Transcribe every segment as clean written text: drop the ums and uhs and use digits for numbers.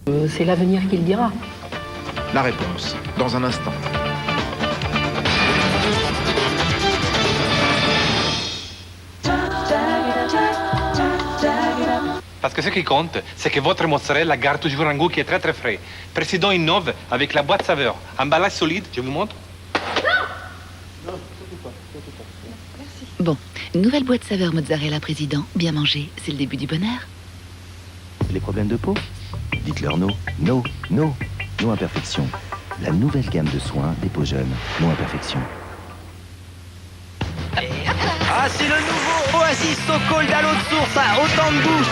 C'est l'avenir qui le dira. La réponse, dans un instant. Parce que ce qui compte, c'est que votre mozzarella garde toujours un goût qui est très très frais. Président innove avec la boîte saveur. Emballage solide, je vous montre. Bon, nouvelle boîte saveur mozzarella président, bien mangé, c'est le début du bonheur. Les problèmes de peau? Dites-leur no, no, no, no imperfection. La nouvelle gamme de soins des peaux jeunes, no imperfection. Ah, c'est le nouveau Oasis So Cold à l'eau de source, à autant de goût.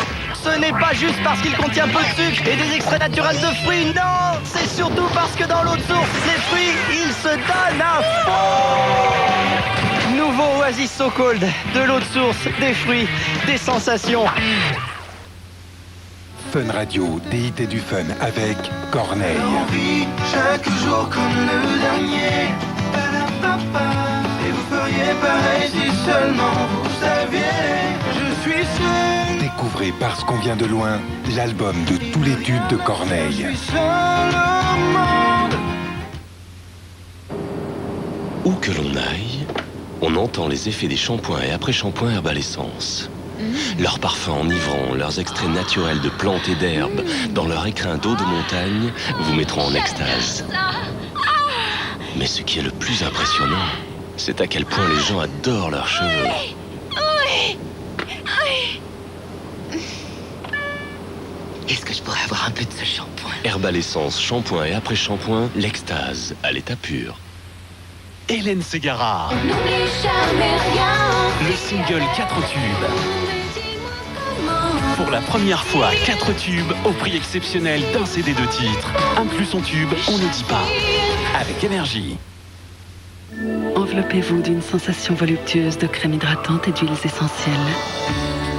Ce n'est pas juste parce qu'il contient peu de sucre et des extraits naturels de fruits, non. C'est surtout parce que dans l'eau de source, les fruits, ils se donnent à fond. Nouveau Oasis So Cold, de l'eau de source, des fruits, des sensations. Fun Radio, DIT du fun avec Corneille. On vit chaque jour comme le dernier. Et vous feriez pareil si seulement vous saviez. Je suis seul. Découvrez Parce qu'on vient de loin, l'album de tous les tubes de Corneille. Je suis seul au monde. Où que l'on aille, on entend les effets des shampoings et après-shampoings Herbal Essence. Leurs parfums enivrants, leurs extraits naturels de plantes et d'herbes, dans leur écrin d'eau de montagne, vous mettront en extase. Mais ce qui est le plus impressionnant, c'est à quel point les gens adorent leurs cheveux. Est-ce que je pourrais avoir un peu de ce shampoing? Herbal Essence, shampoing et après-shampoing, l'extase à l'état pur. Hélène Ségara. N'oublie jamais rien. Le single 4 tubes. Pour la première fois, 4 tubes au prix exceptionnel d'un CD de titres. Inclus son tube, on ne dit pas. Avec énergie. Enveloppez-vous d'une sensation voluptueuse de crème hydratante et d'huiles essentielles.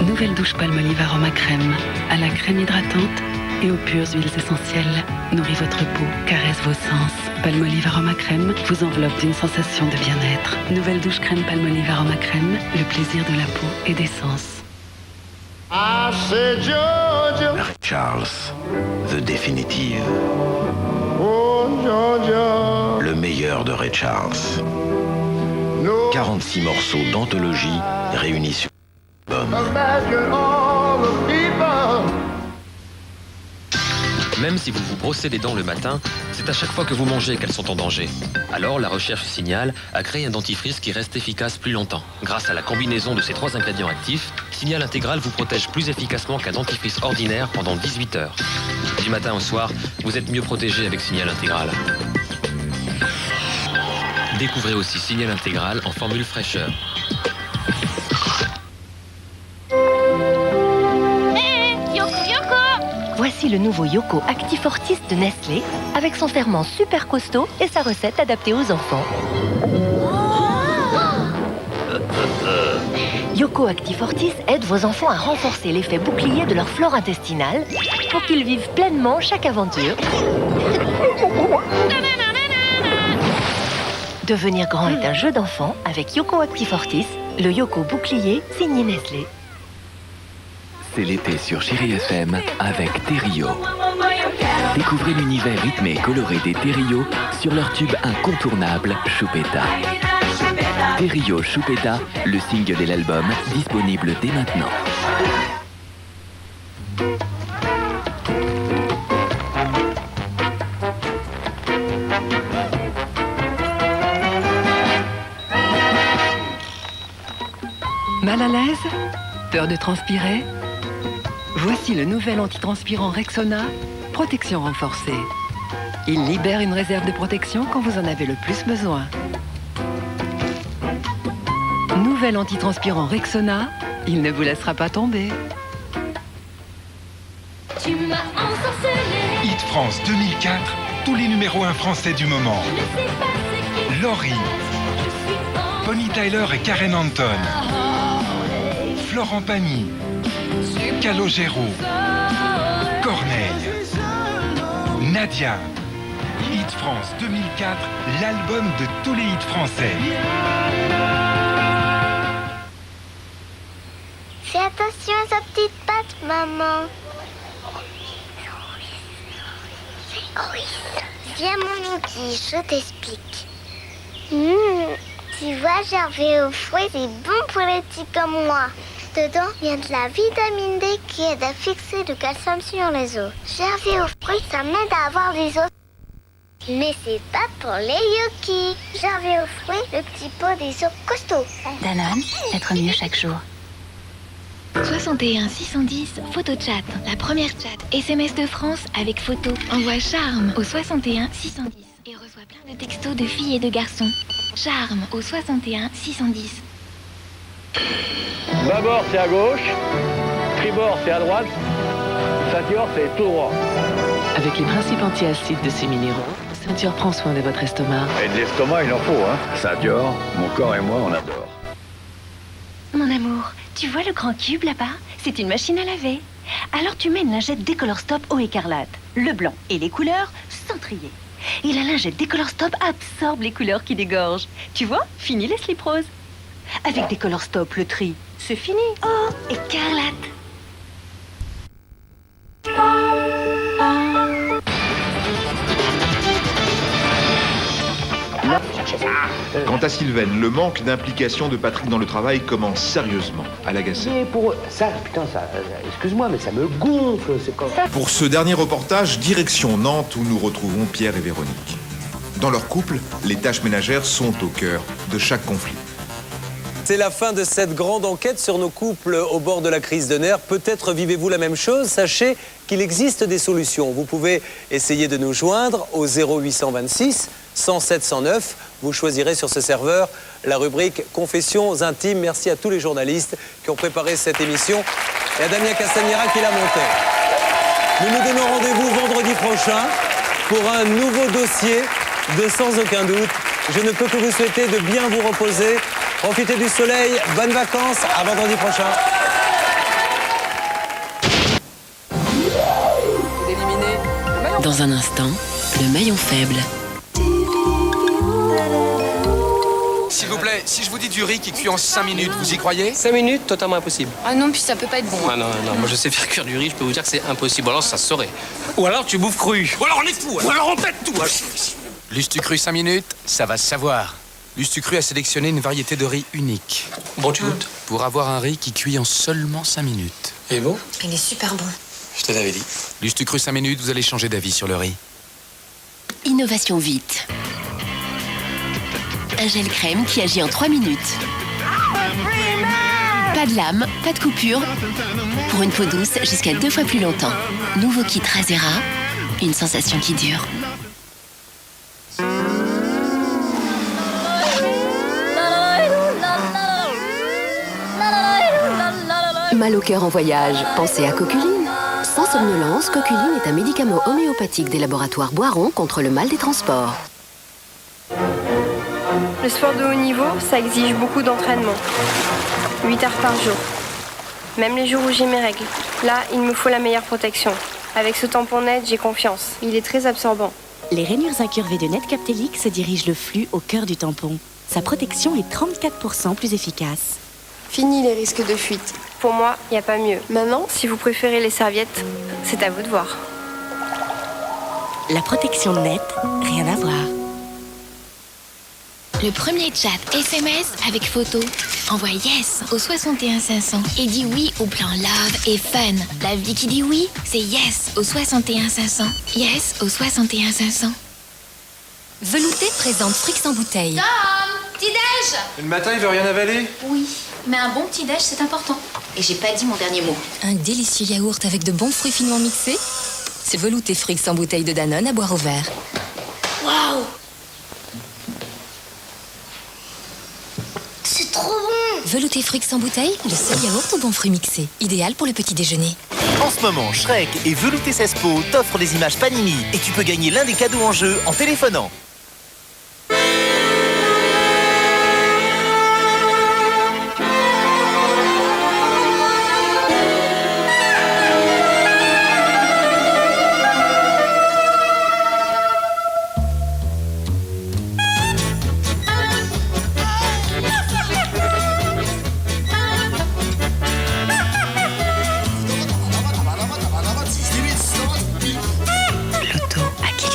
Nouvelle douche Palmolive Aroma Crème. À la crème hydratante et aux pures huiles essentielles. Nourrit votre peau, caresse vos sens. Palmolive Aroma Crème vous enveloppe d'une sensation de bien-être. Nouvelle douche crème Palmolive Aroma Crème. Le plaisir de la peau et des sens. Ray Charles, The Definitive. Le meilleur de Ray Charles. 46 morceaux d'anthologie réunis sur l'album. Même si vous vous brossez les dents le matin, c'est à chaque fois que vous mangez qu'elles sont en danger. Alors la recherche Signal a créé un dentifrice qui reste efficace plus longtemps. Grâce à la combinaison de ces 3 ingrédients actifs, Signal Intégral vous protège plus efficacement qu'un dentifrice ordinaire pendant 18 heures. Du matin au soir, vous êtes mieux protégé avec Signal Intégral. Découvrez aussi Signal Intégral en formule fraîcheur. Voici le nouveau Yoko Actifortis de Nestlé, avec son ferment super costaud et sa recette adaptée aux enfants. Yoko Actifortis aide vos enfants à renforcer l'effet bouclier de leur flore intestinale pour qu'ils vivent pleinement chaque aventure. Devenir grand est un jeu d'enfant avec Yoko Actifortis, le Yoko bouclier signé Nestlé. C'est l'été sur Chérie FM avec Thériault. Découvrez l'univers rythmé et coloré des Thériault sur leur tube incontournable Choupetta. Thériault Choupetta, le single et l'album disponible dès maintenant. Mal à l'aise? Peur de transpirer? Voici le nouvel antitranspirant Rexona, protection renforcée. Il libère une réserve de protection quand vous en avez le plus besoin. Nouvel antitranspirant Rexona, il ne vous laissera pas tomber. Tu m'as ensorcelé. Hit France 2004, tous les numéros 1 français du moment. Laurie, Bonnie Tyler et Karen Anton, Florent Pagny, Calogero, Corneille, Nadia. Hit France 2004, l'album de tous les hits français. Fais attention à sa petite patte, maman. Viens mon outil, je t'explique. Tu vois, Gervais aux fruits, c'est bon pour les petits comme moi. Dedans, il y a de la vitamine D qui aide à fixer le calcium sur les os. Gervais aux fruits, ça m'aide à avoir des os. Mais c'est pas pour les yokis. Gervais aux fruits, le petit pot des os costauds. Danone, être mieux chaque jour. 61 610, photo chat. La première chat SMS de France avec photo. Envoie Charme au 61 610 et reçoit plein de textos de filles et de garçons. Charme au 61 610. Bâbord, c'est à gauche. Tribord, c'est à droite. Ceinture, c'est tout droit. Avec les principes anti-acides de ces minéraux, Ceinture prend soin de votre estomac. Et de l'estomac, il en faut, hein. Ceinture, mon corps et moi, on adore. Mon amour, tu vois le grand cube là-bas? C'est une machine à laver. Alors tu mets une lingette Décolor Stop eau écarlate. Le blanc et les couleurs sans trier. Et la lingette Décolor Stop absorbe les couleurs qui dégorgent. Tu vois, fini les slip roses. Avec Décolor Stop, le tri, c'est fini. Oh, écarlate. Quant à Sylvaine, le manque d'implication de Patrick dans le travail commence sérieusement à l'agacer. Mais pour ça, putain, ça, excuse-moi, mais ça me gonfle, c'est comme... Pour ce dernier reportage, direction Nantes où nous retrouvons Pierre et Véronique. Dans leur couple, les tâches ménagères sont au cœur de chaque conflit. C'est la fin de cette grande enquête sur nos couples au bord de la crise de nerfs. Peut-être vivez-vous la même chose. Sachez qu'il existe des solutions. Vous pouvez essayer de nous joindre au 0826 107 109. Vous choisirez sur ce serveur la rubrique Confessions intimes. Merci à tous les journalistes qui ont préparé cette émission et à Damien Castagnera qui l'a montée. Nous nous donnons rendez-vous vendredi prochain pour un nouveau dossier de Sans aucun doute. Je ne peux que vous souhaiter de bien vous reposer. Profitez du soleil, bonnes vacances, à vendredi prochain. Dans un instant, le maillon faible. S'il vous plaît, si je vous dis du riz qui cuit en 5 minutes, vous y croyez? 5 minutes, totalement impossible. Ah non, puis ça peut pas être bon. Ah non, moi je sais faire cuire du riz, je peux vous dire que c'est impossible. Alors ça se saurait. Ou alors tu bouffes cru. Ou alors on est fou. Ou alors on pète tout. Lustucru 5 minutes, ça va se savoir. Lustucru a sélectionné une variété de riz unique. Bon, tu goûtes? Pour avoir un riz qui cuit en seulement 5 minutes. Et bon? Il est super bon. Je te l'avais dit. Lustucru 5 minutes, vous allez changer d'avis sur le riz. Innovation vite. Un gel crème qui agit en 3 minutes. Pas de lame, pas de coupure. Pour une peau douce jusqu'à 2 fois plus longtemps. Nouveau kit Rasera, une sensation qui dure. Mal au cœur en voyage, pensez à Coculine. Sans somnolence, Coculine est un médicament homéopathique des laboratoires Boiron contre le mal des transports. Le sport de haut niveau, ça exige beaucoup d'entraînement. 8 heures par jour. Même les jours où j'ai mes règles. Là, il me faut la meilleure protection. Avec ce tampon net, j'ai confiance. Il est très absorbant. Les rainures incurvées de Netcaptelic se dirigent le flux au cœur du tampon. Sa protection est 34% plus efficace. Fini les risques de fuite. Pour moi, il n'y a pas mieux. Maintenant, si vous préférez les serviettes, c'est à vous de voir. La protection net, rien à voir. Le premier chat SMS avec photo. Envoie yes au 61 500 et dis oui au plan love et fun. La vie qui dit oui, c'est yes au 61 500. Yes au 61 500. Velouté présente Frix en bouteille. Tom, petit-déj! Le matin, il veut rien avaler? Oui, mais un bon petit-déj, c'est important. Et j'ai pas dit mon dernier mot. Un délicieux yaourt avec de bons fruits finement mixés. C'est Velouté Frix en bouteille de Danone à boire au verre. Waouh! C'est trop bon! Velouté Frix en bouteille, le seul yaourt aux bons fruits mixés. Idéal pour le petit déjeuner. En ce moment, Shrek et Velouté Cespo t'offrent des images Panini et tu peux gagner l'un des cadeaux en jeu en téléphonant. Loto, à qui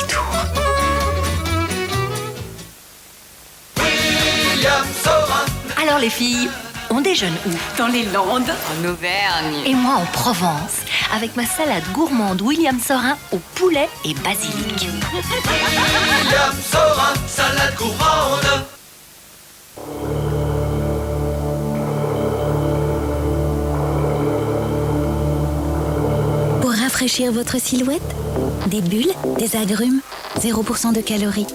les filles. On déjeune où? Dans les Landes. En Auvergne. Et moi en Provence, avec ma salade gourmande William Sorin au poulet et basilic. William Sorin, salade gourmande. Pour rafraîchir votre silhouette, des bulles, des agrumes, 0% de calories.